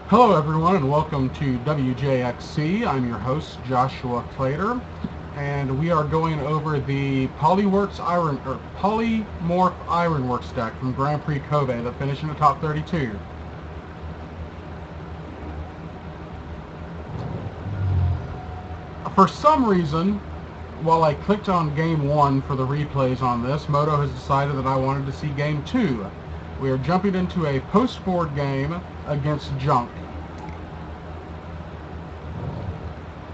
Hello everyone and welcome to WJXC. I'm your host Joshua Clater and we are going over the Polymorph Ironworks deck from Grand Prix Kobe that finished in the top 32. For some reason, while I clicked on Game 1 for the replays on this, Moto has decided that I wanted to see Game 2. We are jumping into a post-board game against Junk.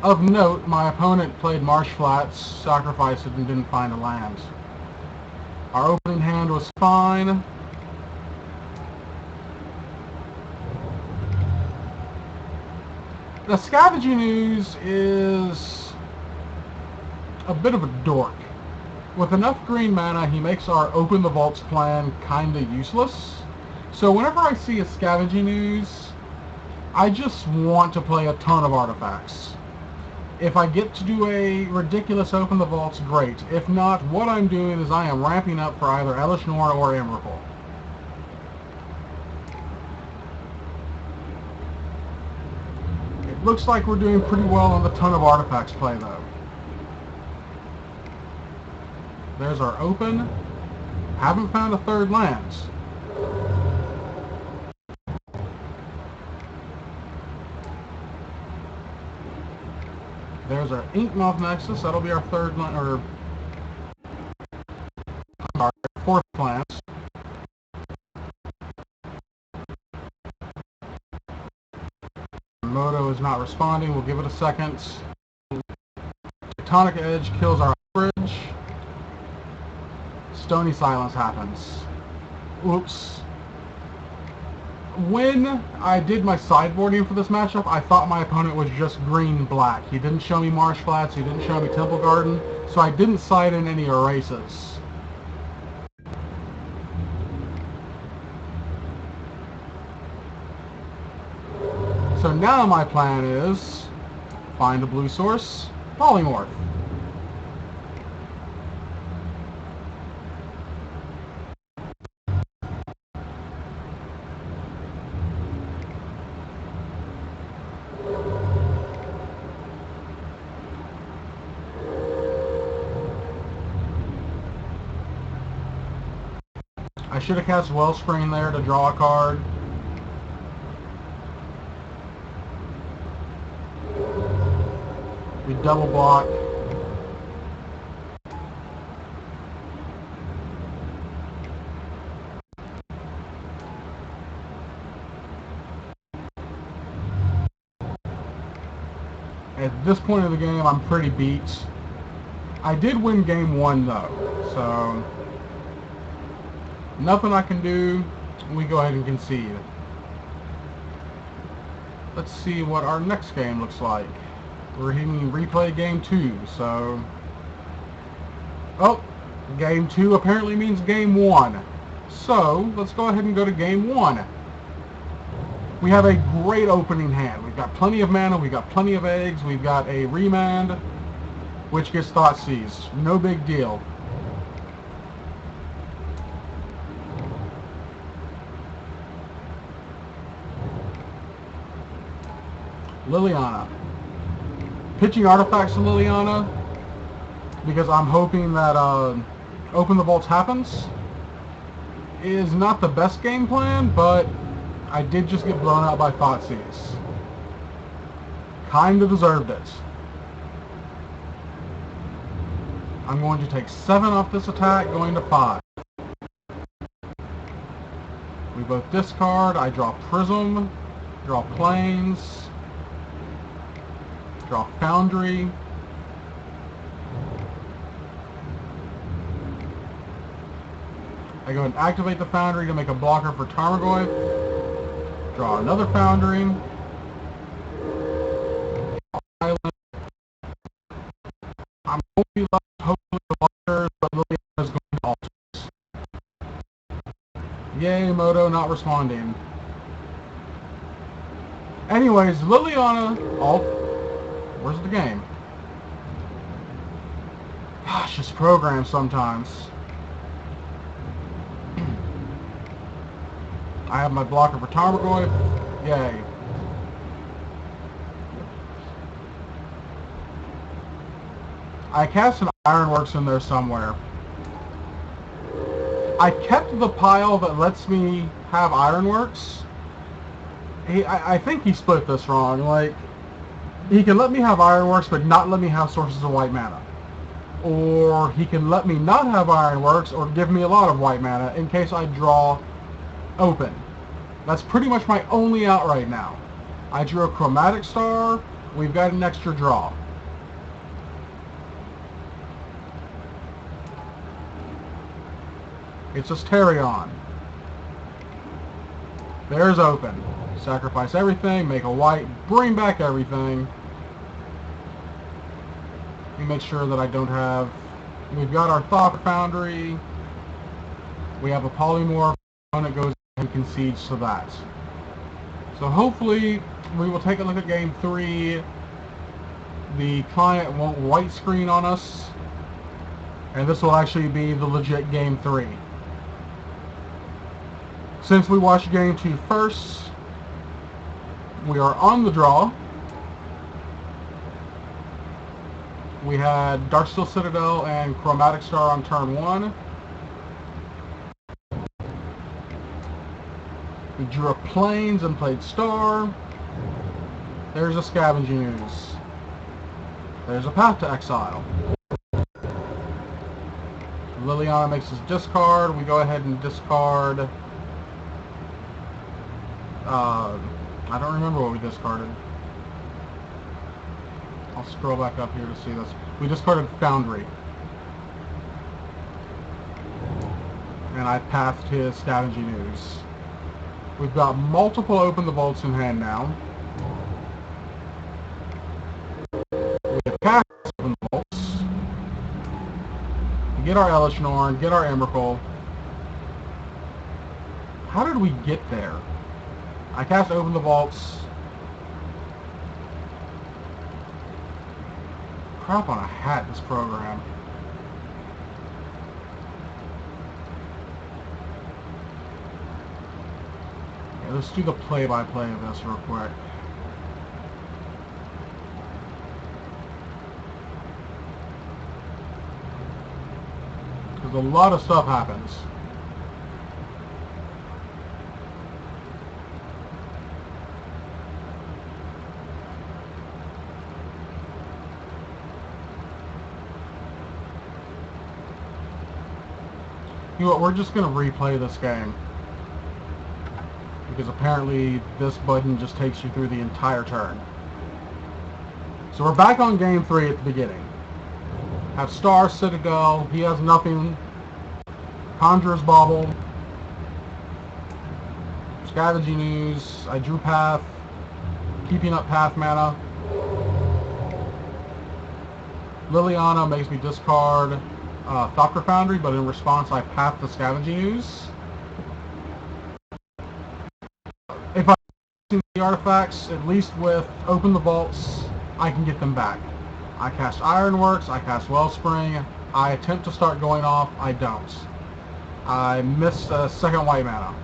Of note, my opponent played Marsh Flats, sacrificed it, and didn't find a land. Our opening hand was fine. The Scavenging Ooze is a bit of a dork. With enough green mana, he makes our Open the Vaults plan kinda useless. So whenever I see a Scavenging Ooze, I just want to play a ton of artifacts. If I get to do a ridiculous Open the Vaults, great. If not, what I'm doing is I am ramping up for either Elish Noir or Emrakul. It looks like we're doing pretty well on the ton of artifacts play, though. There's our open. Haven't found a third land. There's our Inkmoth Nexus. That'll be our third land, or our fourth plant. Moto is not responding. We'll give it a second. Tectonic Edge kills our bridge. Stony Silence happens. Oops. When I did my sideboarding for this matchup, I thought my opponent was just green-black. He didn't show me Marsh Flats, he didn't show me Temple Garden, so I didn't side in any erases. So now my plan is find a blue source, polymorph. I should have cast Wellspring there to draw a card. We double block. At this point of the game, I'm pretty beat. I did win game 1 though, so nothing I can do. We go ahead and concede. Let's see what our next game looks like. We're hitting replay game 2, so... Oh, game 2 apparently means game 1. So, let's go ahead and go to game 1. We have a great opening hand. We've got plenty of mana, we've got plenty of eggs, we've got a Remand, which gets Thoughtseize. No big deal. Liliana. Pitching artifacts to Liliana because I'm hoping that Open the Vaults happens is not the best game plan, but I did just get blown out by Thoughtseize. Kinda deserved it. I'm going to take 7 off this attack, going to 5. We both discard, I draw Prism, draw Plains, draw Foundry. I go and activate the Foundry to make a blocker for Tarmogoyf. Draw another Foundry. Island. I'm going to be left hopefully with blockers, but Liliana is going to altars. Yay, Moto not responding. Anyways, Liliana where's the game? Gosh, this program sometimes. I have my blocker for Tarmogoyf. Yay. I cast an Ironworks in there somewhere. I kept the pile that lets me have Ironworks. I think he split this wrong. Like, he can let me have Ironworks, but not let me have sources of white mana. Or he can let me not have Ironworks, or give me a lot of white mana in case I draw open. That's pretty much my only out right now. I drew a Chromatic Star. We've got an extra draw. It's just Asterion. There's open. Sacrifice everything, make a white, bring back everything. Let me make sure that I don't have... We've got our Thought Foundry. We have a Polymorph. Opponent goes and concedes to that. So hopefully we will take a look at game 3. The client won't white screen on us. And this will actually be the legit game 3. Since we watched game 2 first, we are on the draw. We had Darksteel Citadel and Chromatic Star on turn 1. We drew a Plains and played Star. There's a Scavenging Ooze. There's a Path to Exile. Liliana makes his discard. We go ahead and discard... I don't remember what we discarded. I'll scroll back up here to see this. We discarded Foundry. And I pathed his Scavenging Ooze. We've got multiple Open the Vaults in hand now. We have cast Open the Vaults. Get our Elishnorn, get our Emrakul. How did we get there? I cast Open the Vaults. Crap on a hat, this program. Yeah, let's do the play-by-play of this real quick. Because a lot of stuff happens. You know what, we're just going to replay this game. Because apparently this button just takes you through the entire turn. So we're back on game 3 at the beginning. Have Star, Citadel, he has nothing. Conjurer's Bauble. Scavenging Ooze, I drew Path. Keeping up Path mana. Liliana makes me discard Thopter Foundry, but in response I path the Scavenging Ooze. If I use the artifacts, at least with Open the Vaults, I can get them back. I cast Ironworks, I cast Wellspring, I attempt to start going off, I don't. I miss a second white mana.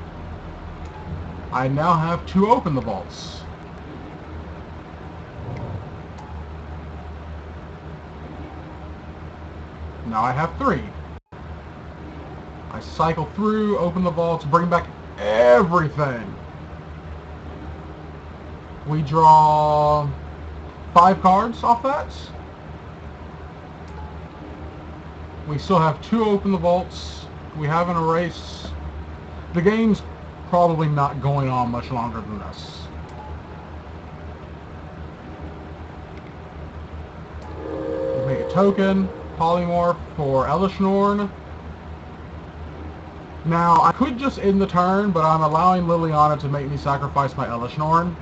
I now have 2 Open the Vaults. Now I have 3. I cycle through, open the vaults, bring back everything. We draw 5 cards off that. We still have 2 open the vaults. We have an erase. The game's probably not going on much longer than this. We make a token. Polymorph for Elishnorn. Now, I could just end the turn, but I'm allowing Liliana to make me sacrifice my Elishnorn,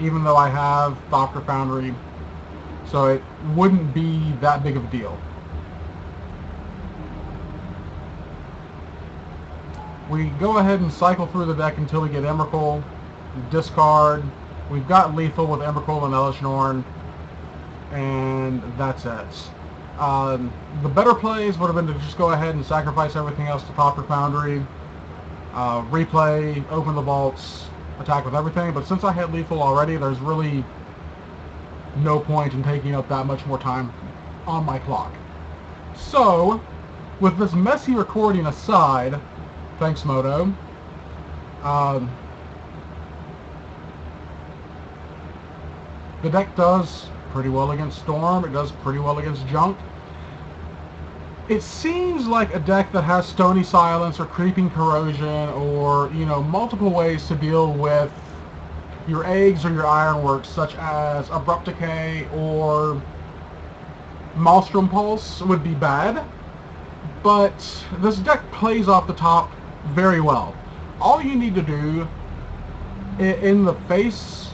even though I have Thopter Foundry, so it wouldn't be that big of a deal. We go ahead and cycle through the deck until we get Emrakul, discard. We've got lethal with Emrakul and Elishnorn, and that's it. The better plays would have been to just go ahead and sacrifice everything else to Thopter Foundry, replay, open the vaults, attack with everything, but since I had lethal already, there's really no point in taking up that much more time on my clock. So, with this messy recording aside, thanks Moto, the deck does pretty well against Storm, it does pretty well against Junk. It seems like a deck that has Stony Silence or Creeping Corrosion or, multiple ways to deal with your eggs or your ironworks, such as Abrupt Decay or Maelstrom Pulse would be bad. But this deck plays off the top very well. All you need to do in the face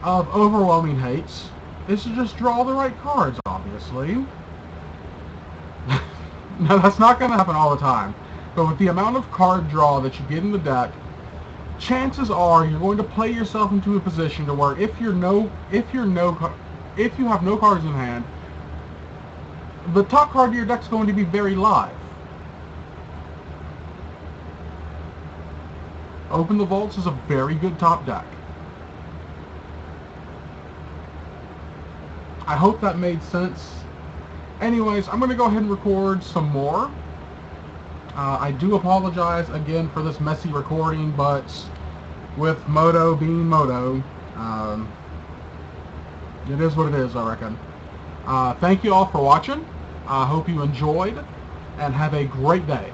of overwhelming hates is to just draw the right cards, obviously. Now, that's not going to happen all the time, but with the amount of card draw that you get in the deck, chances are you're going to play yourself into a position to where if you have no cards in hand, the top card of your deck is going to be very live. Open the Vaults is a very good top deck. I hope that made sense. Anyways, I'm going to go ahead and record some more. I do apologize again for this messy recording, but with Moto being Moto, it is what it is, I reckon. Thank you all for watching. I hope you enjoyed, and have a great day.